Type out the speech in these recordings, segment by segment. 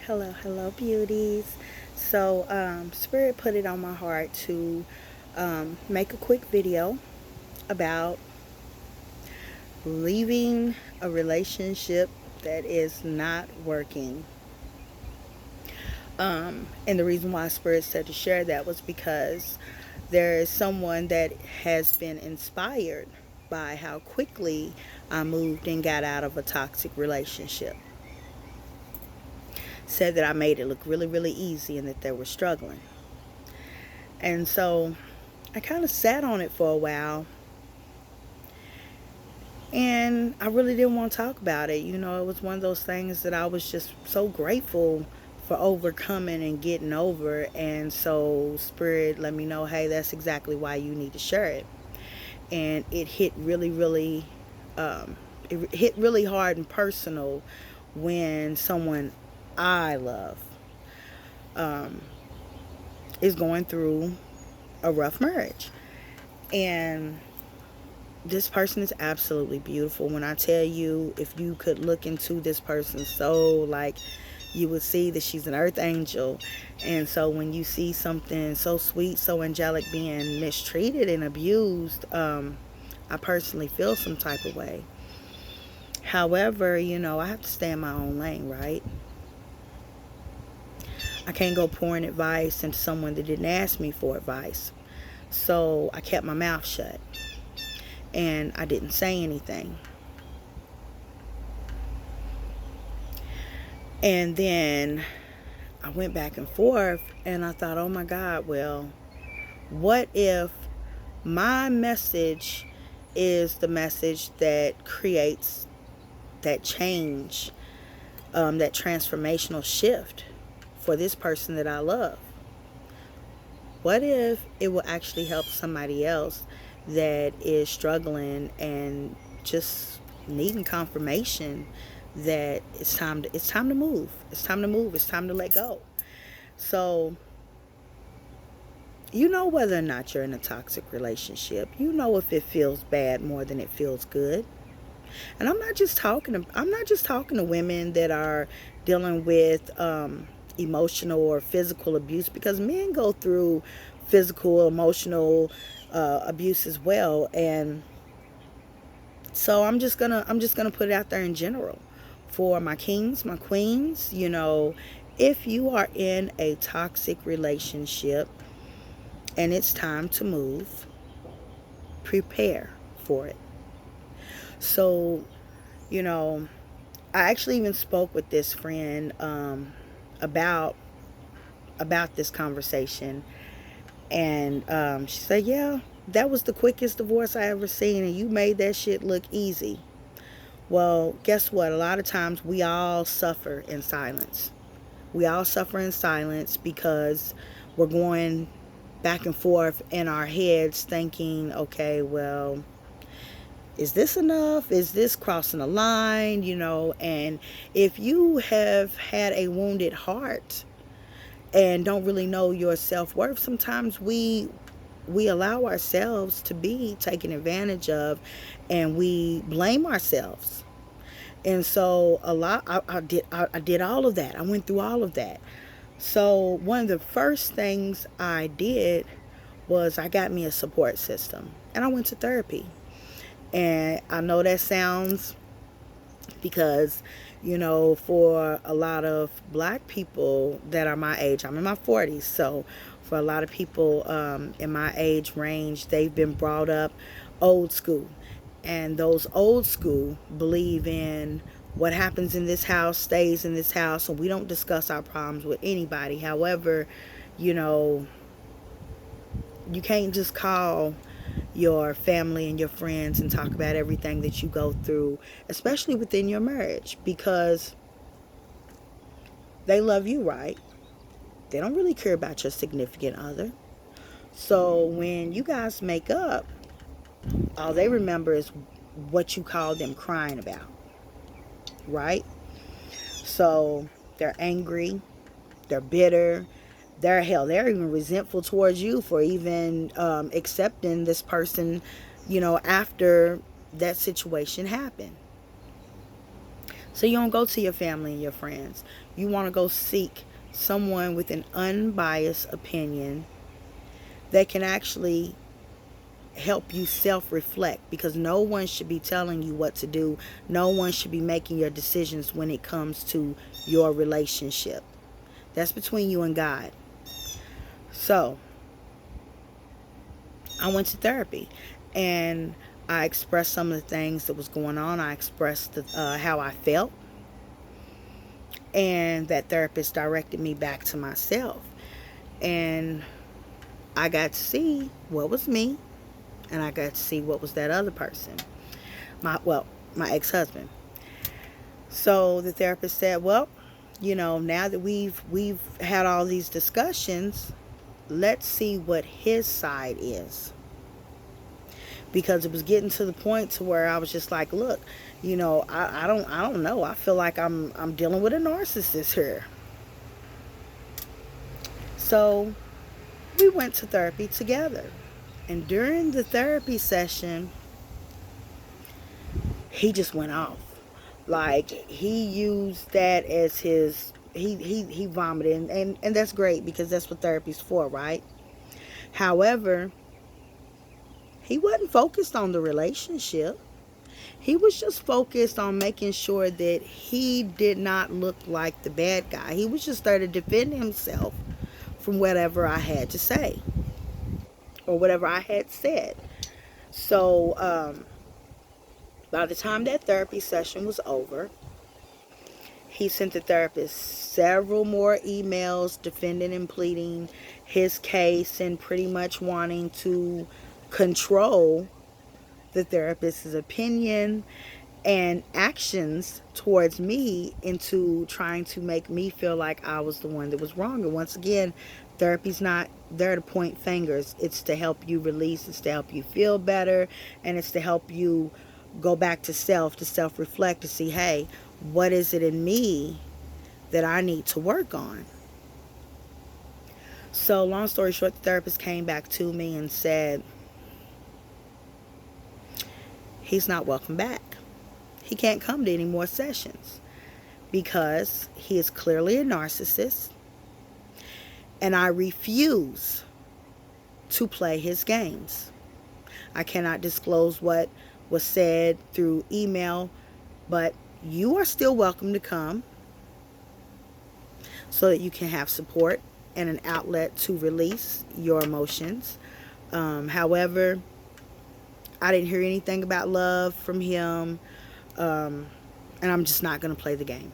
Hello, beauties. So, Spirit put it on my heart to make a quick video about leaving a relationship that is not working. And the reason why Spirit said to share that was because there is someone that has been inspired by how quickly I moved and got out of a toxic relationship. Said that I made it look really, really easy and that they were struggling. And so I kind of sat on it for a while and I really didn't want to talk about it. It was one of those things that I was just so grateful for overcoming and getting over. And so Spirit let me know, hey, that's exactly why you need to share it. And it hit really, really, it hit really hard and personal when someone I love is going through a rough marriage. And this person is absolutely beautiful. When I tell you, if you could look into this person's soul, like, you would see that she's an earth angel. And so when you see something so sweet, so angelic being mistreated and abused, I personally feel some type of way. However, I have to stay in my own lane, right? I can't go pouring advice into someone that didn't ask me for advice. So I kept my mouth shut and I didn't say anything. And then I went back and forth and I thought, oh my God, well, what if my message is the message that creates that change, that transformational shift for this person that I love? What if it will actually help somebody else that is struggling and just needing confirmation that it's time to move. It's time to move. It's time to let go. So, you know whether or not you're in a toxic relationship. You know if it feels bad more than it feels good. And I'm not just talking to women that are dealing with emotional or physical abuse, because men go through physical, emotional abuse as well. And so I'm just gonna put it out there in general for my kings, my queens. If you are in a toxic relationship and it's time to move, prepare for it. So, you know, I actually even spoke with this friend about this conversation, and she said, "Yeah, that was the quickest divorce I ever seen, and you made that shit look easy." Well, guess what? A lot of times we all suffer in silence. We all suffer in silence because we're going back and forth in our heads thinking, okay, well, is this enough? Is this crossing a line? And if you have had a wounded heart and don't really know your self-worth, sometimes we allow ourselves to be taken advantage of and we blame ourselves. And so I did all of that. I went through all of that. So one of the first things I did was I got me a support system and I went to therapy. And I know that sounds, because for a lot of black people that are my age, I'm in my 40s, so for a lot of people in my age range, they've been brought up old school. And those old school believe in what happens in this house stays in this house, and we don't discuss our problems with anybody. However, you know you can't just call your family and your friends and talk about everything that you go through, especially within your marriage, because they love you, right? They don't really care about your significant other. So when you guys make up, all they remember is what you call them crying about, right? So they're angry, they're bitter, they're even resentful towards you for even accepting this person, after that situation happened. So you don't go to your family and your friends. You want to go seek someone with an unbiased opinion that can actually help you self-reflect, because no one should be telling you what to do. No one should be making your decisions when it comes to your relationship. That's between you and God. So I went to therapy, and I expressed some of the things that was going on. I expressed how I felt, and that therapist directed me back to myself. And I got to see what was me, and I got to see what was that other person. My ex-husband. So the therapist said, well, now that we've had all these discussions, let's see what his side is. Because it was getting to the point to where I was just like, look, I don't know. I feel like I'm dealing with a narcissist here. So we went to therapy together. And during the therapy session, he just went off. Like, he used that as his, he vomited. And that's great, because that's what therapy's for, right? However, he wasn't focused on the relationship. He was just focused on making sure that he did not look like the bad guy. He was just there to defend himself from whatever I had to say, or whatever I had said. So by the time that therapy session was over, he sent the therapist several more emails defending and pleading his case, and pretty much wanting to control the therapist's opinion and actions towards me, into trying to make me feel like I was the one that was wrong. And once again, therapy's not there to point fingers. It's to help you release. It's to help you feel better. And it's to help you go back to self-reflect, to see, hey, what is it in me that I need to work on? So long story short, the therapist came back to me and said, he's not welcome back. He can't come to any more sessions, because he is clearly a narcissist, and I refuse to play his games. I cannot disclose what was said through email, but you are still welcome to come, so that you can have support and an outlet to release your emotions. However, I didn't hear anything about love from him. And I'm just not going to play the game.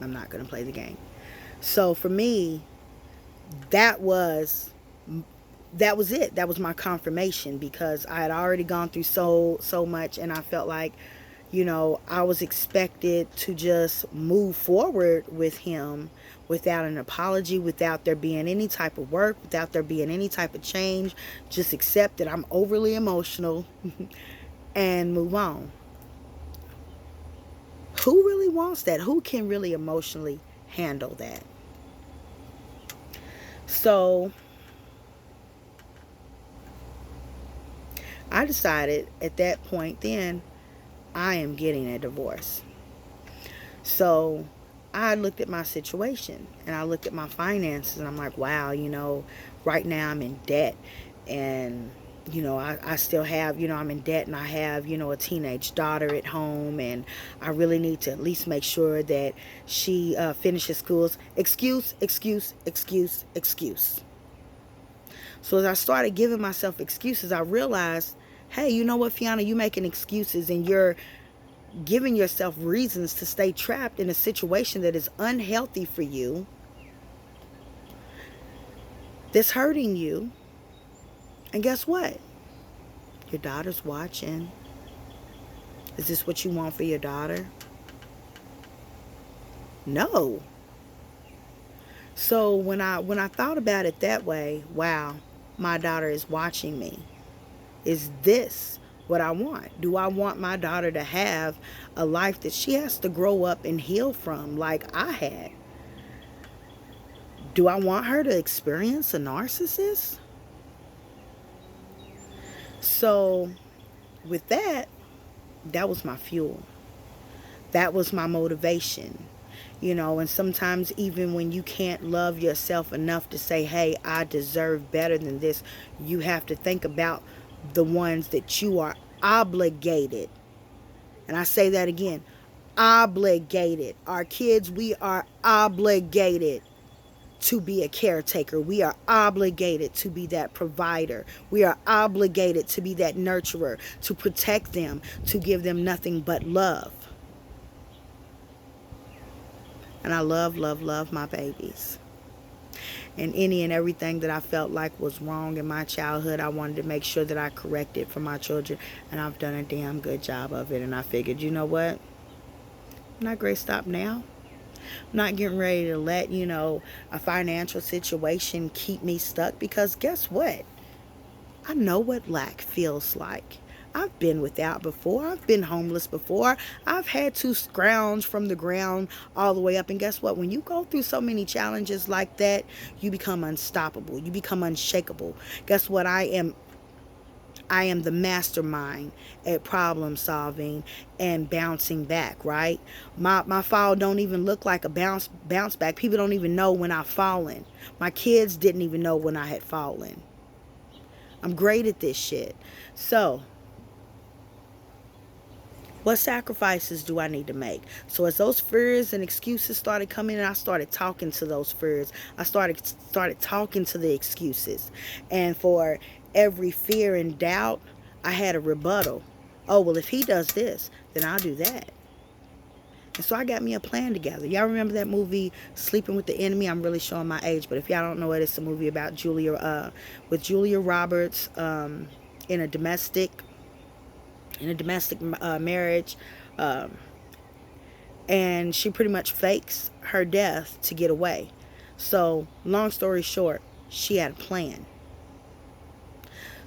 I'm not going to play the game. So for me, that was it. That was my confirmation, because I had already gone through so much, and I felt like, I was expected to just move forward with him without an apology, without there being any type of work, without there being any type of change. Just accept that I'm overly emotional and move on. Who really wants that? Who can really emotionally handle that? So I decided at that point then, I am getting a divorce. So I looked at my situation, and I looked at my finances, and I'm like, wow, right now I'm in debt. And I still have, I'm in debt, and I have, a teenage daughter at home, and I really need to at least make sure that she finishes schools. Excuse. So as I started giving myself excuses, I realized, hey, you know what, Fiona, you making excuses, and you're giving yourself reasons to stay trapped in a situation that is unhealthy for you, that's hurting you. And guess what? Your daughter's watching. Is this what you want for your daughter? No. So when I thought about it that way, wow, my daughter is watching me. Is this what I want? Do I want my daughter to have a life that she has to grow up and heal from, like I had? Do I want her to experience a narcissist? So with that was my fuel. That was my motivation. And sometimes even when you can't love yourself enough to say, hey, I deserve better than this, you have to think about the ones that you are obligated. And I say that again, obligated. Our kids, we are obligated to be a caretaker. We are obligated to be that provider. We are obligated to be that nurturer, to protect them, to give them nothing but love. And I love, love, love my babies. And any and everything that I felt like was wrong in my childhood, I wanted to make sure that I corrected for my children. And I've done a damn good job of it. And I figured, you know what? I'm not great stop now. I'm not getting ready to let, a financial situation keep me stuck. Because guess what? I know what lack feels like. I've been without before. I've been homeless before. I've had to scrounge from the ground all the way up. And guess what? When you go through so many challenges like that, you become unstoppable. You become unshakable. Guess what? I am the mastermind at problem solving and bouncing back, right? My fall don't even look like a bounce back. People don't even know when I've fallen. My kids didn't even know when I had fallen. I'm great at this shit. So, what sacrifices do I need to make? So as those fears and excuses started coming in, I started talking to those fears. I started talking to the excuses. And for every fear and doubt, I had a rebuttal. Oh, well, if he does this, then I'll do that. And so I got me a plan together. Y'all remember that movie, Sleeping with the Enemy? I'm really showing my age, but if y'all don't know it, it's a movie about Julia Roberts in a domestic marriage, and she pretty much fakes her death to get away. So long story short, she had a plan.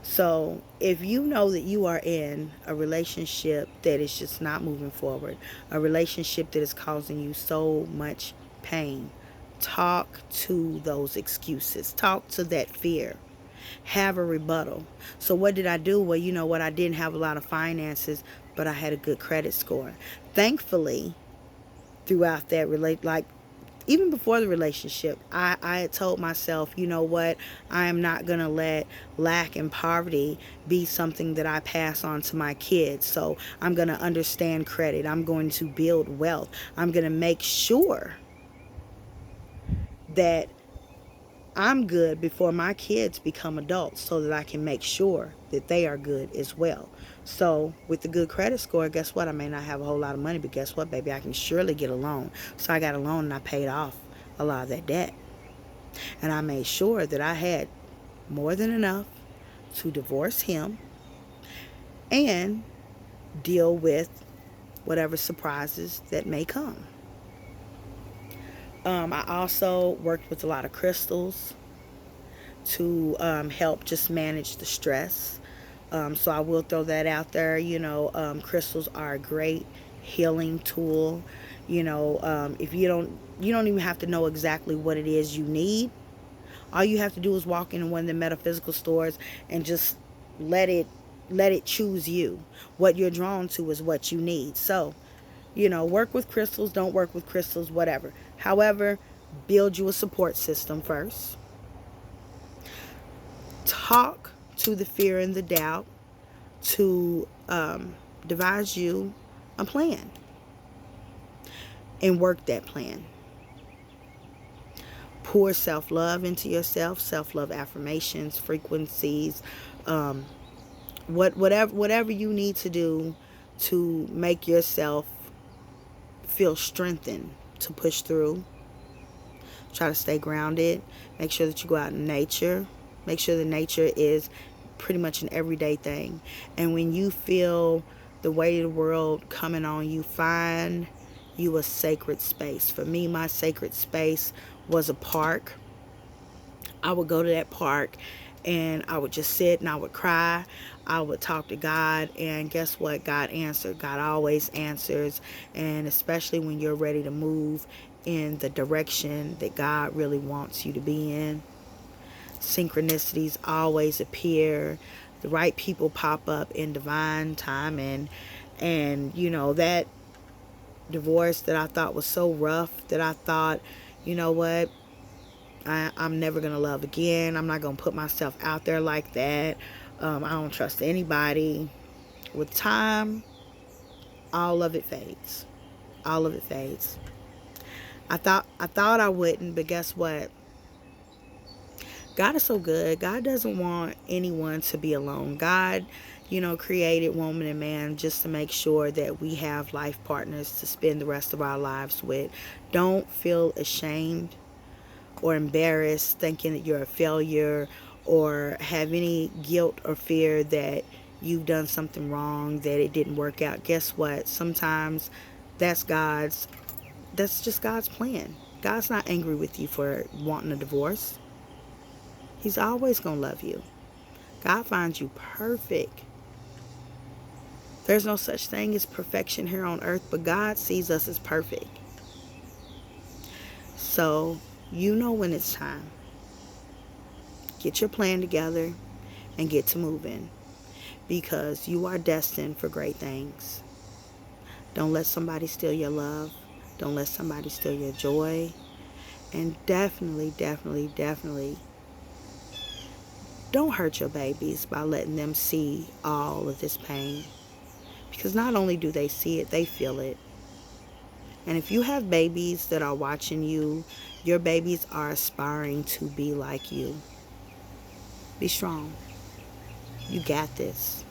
So if you know that you are in a relationship that is just not moving forward, a relationship that is causing you so much pain, talk to those excuses, talk to that fear. Have a rebuttal. So what did I do? Well, you know what? I didn't have a lot of finances, but I had a good credit score. Thankfully, throughout that even before the relationship, I had told myself, you know what? I am not going to let lack and poverty be something that I pass on to my kids. So I'm going to understand credit. I'm going to build wealth. I'm going to make sure that I'm good before my kids become adults so that I can make sure that they are good as well. So with the good credit score, guess what? I may not have a whole lot of money, but guess what, baby? I can surely get a loan. So I got a loan and I paid off a lot of that debt. And I made sure that I had more than enough to divorce him and deal with whatever surprises that may come. I also worked with a lot of crystals to help just manage the stress. So I will throw that out there. Crystals are a great healing tool. If you don't even have to know exactly what it is you need. All you have to do is walk into one of the metaphysical stores and just let it choose you. What you're drawn to is what you need. So, work with crystals, don't work with crystals, whatever. However, build you a support system first. Talk to the fear and the doubt to devise you a plan and work that plan. Pour self-love into yourself, self-love affirmations, frequencies, whatever you need to do to make yourself feel strengthened to push through. Try to stay grounded. Make sure that you go out in nature. Make sure that nature is pretty much an everyday thing. And when you feel the weight of the world coming on you, find you a sacred space. For me, my sacred space was a park. I would go to that park and I would just sit and I would cry. I would talk to God, and guess what? God answered. God always answers, and especially when you're ready to move in the direction that God really wants you to be in. Synchronicities always appear. The right people pop up in divine time, and that divorce that I thought was so rough that I thought, you know what, I'm never going to love again. I'm not going to put myself out there like that. I don't trust anybody. With time, all of it fades. All of it fades. I thought I wouldn't, but guess what? God is so good. God doesn't want anyone to be alone. God, created woman and man just to make sure that we have life partners to spend the rest of our lives with. Don't feel ashamed or embarrassed thinking that you're a failure, or have any guilt or fear that you've done something wrong, that it didn't work out. Guess what? Sometimes that's just God's plan. God's not angry with you for wanting a divorce. He's always going to love you. God finds you perfect. There's no such thing as perfection here on earth, but God sees us as perfect. So, when it's time. Get your plan together and get to moving, because you are destined for great things. Don't let somebody steal your love. Don't let somebody steal your joy. And definitely, definitely, definitely don't hurt your babies by letting them see all of this pain. Because not only do they see it, they feel it. And if you have babies that are watching you, your babies are aspiring to be like you. Be strong. You got this.